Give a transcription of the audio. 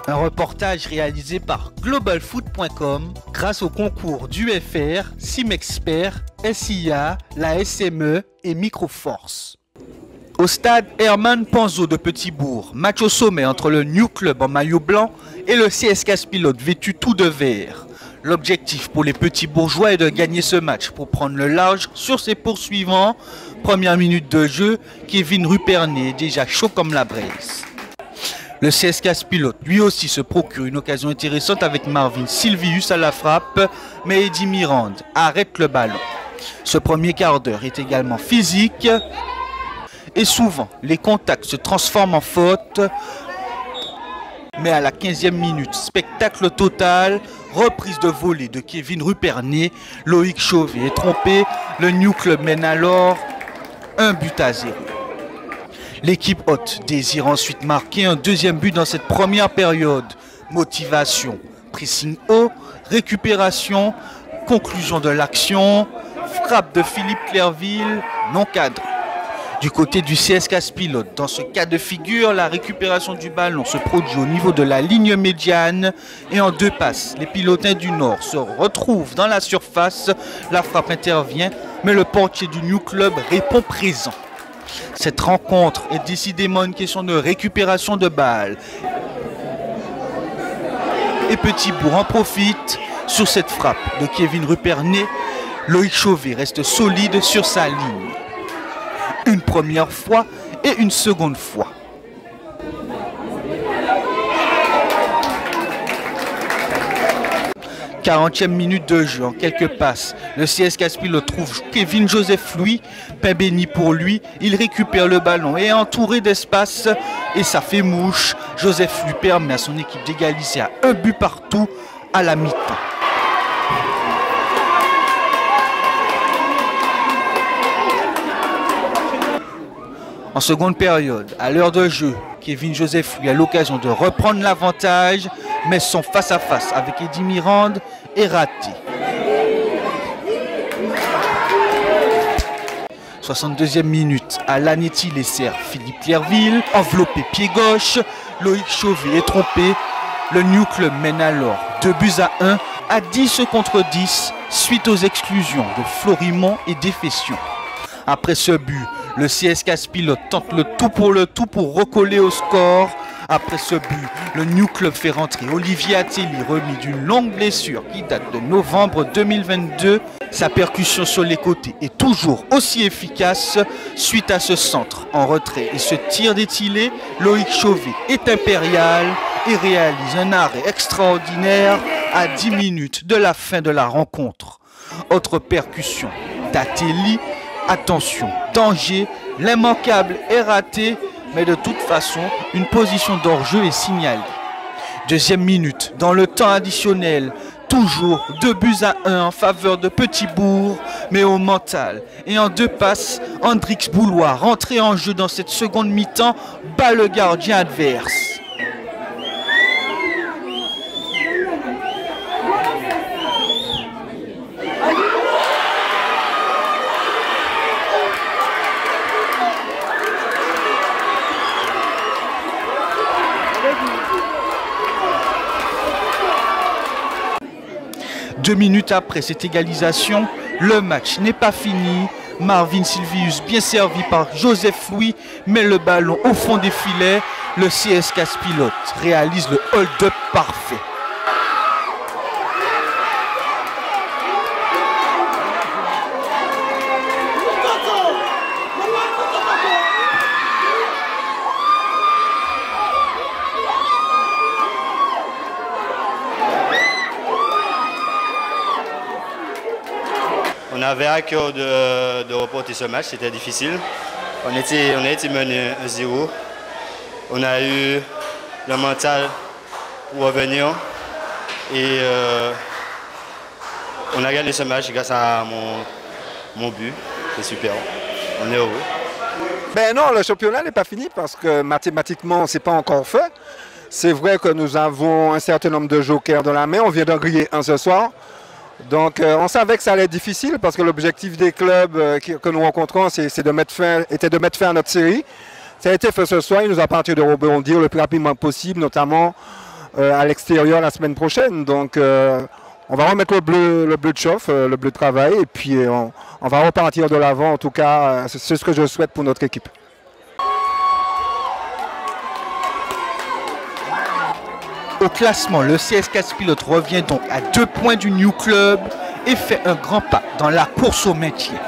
Un reportage réalisé par globalfoot.com grâce au concours d'UFR, Simexpert, SIA, la SME et Microforce. Au stade Herman Panzo de Petit-Bourg, match au sommet entre le New Club en maillot blanc et le CS Caspilote vêtu tout de vert. L'objectif pour les petits bourgeois est de gagner ce match pour prendre le large sur ses poursuivants. Première minute de jeu, Kevin Ruperné est déjà chaud comme la braise. Le CS Caspilote lui aussi se procure une occasion intéressante avec Marvin Silvius à la frappe, mais Eddie Mirande arrête le ballon. Ce premier quart d'heure est également physique et souvent les contacts se transforment en faute. Mais à la 15e minute, spectacle total, reprise de volée de Kevin Ruperné, Loïc Chauvet est trompé, le New Club mène alors 1-0. L'équipe hôte désire ensuite marquer un deuxième but dans cette première période. Motivation, pressing haut, récupération, conclusion de l'action, frappe de Philippe Clerville, non cadré. Du côté du CS Caspilote, dans ce cas de figure, la récupération du ballon se produit au niveau de la ligne médiane et en 2 passes, les pilotins du Nord se retrouvent dans la surface, la frappe intervient, mais le portier du New Club répond présent. Cette rencontre est décidément une question de récupération de balles. Et Petit-Bourg en profite sur cette frappe de Kevin Ruperné. Loïc Chauvet reste solide sur sa ligne. Une première fois et une seconde fois. « 40e minute de jeu en quelques passes. Le CS Caspilote trouve Kevin Joseph Louis, pain béni pour lui. Il récupère le ballon et est entouré d'espace et ça fait mouche. Joseph Louis permet à son équipe d'égaliser à 1 but partout à la mi-temps. En seconde période, à l'heure de jeu, Kevin Joseph Louis a l'occasion de reprendre l'avantage, mais son face-à-face avec Eddie Mirande est raté. 62e minute, à Lanetti-Lesser, Philippe Clerville, enveloppé pied gauche, Loïc Chauvet est trompé. Le New Club mène alors 2-1 à 10 contre 10 suite aux exclusions de Florimond et Défession. Après ce but, le CS Caspilote tente le tout pour recoller au score. Après ce but, le New Club fait rentrer Olivier Ateli, remis d'une longue blessure qui date de novembre 2022. Sa percussion sur les côtés est toujours aussi efficace. Suite à ce centre en retrait et ce tir d'étilé, Loïc Chauvet est impérial et réalise un arrêt extraordinaire à 10 minutes de la fin de la rencontre. Autre percussion d'Ateli. Attention, danger, l'immanquable est raté, mais de toute façon, une position d'hors-jeu est signalée. Deuxième minute, dans le temps additionnel, toujours 2-1 en faveur de Petit-Bourg, mais au mental. Et en 2 passes, Hendrix Boulois, rentré en jeu dans cette seconde mi-temps, bat le gardien adverse. Deux minutes après cette égalisation, le match n'est pas fini. Marvin Silvius, bien servi par Joseph Louis, met le ballon au fond des filets. Le CS Caspilote réalise le hold-up parfait. On avait à cœur de reporter ce match, c'était difficile. On a été mené 1-0. On a eu le mental pour revenir. Et on a gagné ce match grâce à mon but. C'est super. On est heureux. Ben non, le championnat n'est pas fini parce que mathématiquement, ce n'est pas encore fait. C'est vrai que nous avons un certain nombre de jokers dans la main. On vient d'en griller un ce soir. Donc on savait que ça allait être difficile parce que l'objectif des clubs que nous rencontrons était de mettre fin à notre série. Ça a été fait ce soir, il nous appartient de rebondir le plus rapidement possible, notamment à l'extérieur la semaine prochaine. Donc on va remettre le bleu de chauffe, le bleu de travail, et puis on va repartir de l'avant. En tout cas, c'est ce que je souhaite pour notre équipe. Au classement, le CS Casse-Pilote revient donc à 2 points du New Club et fait un grand pas dans la course au maintien.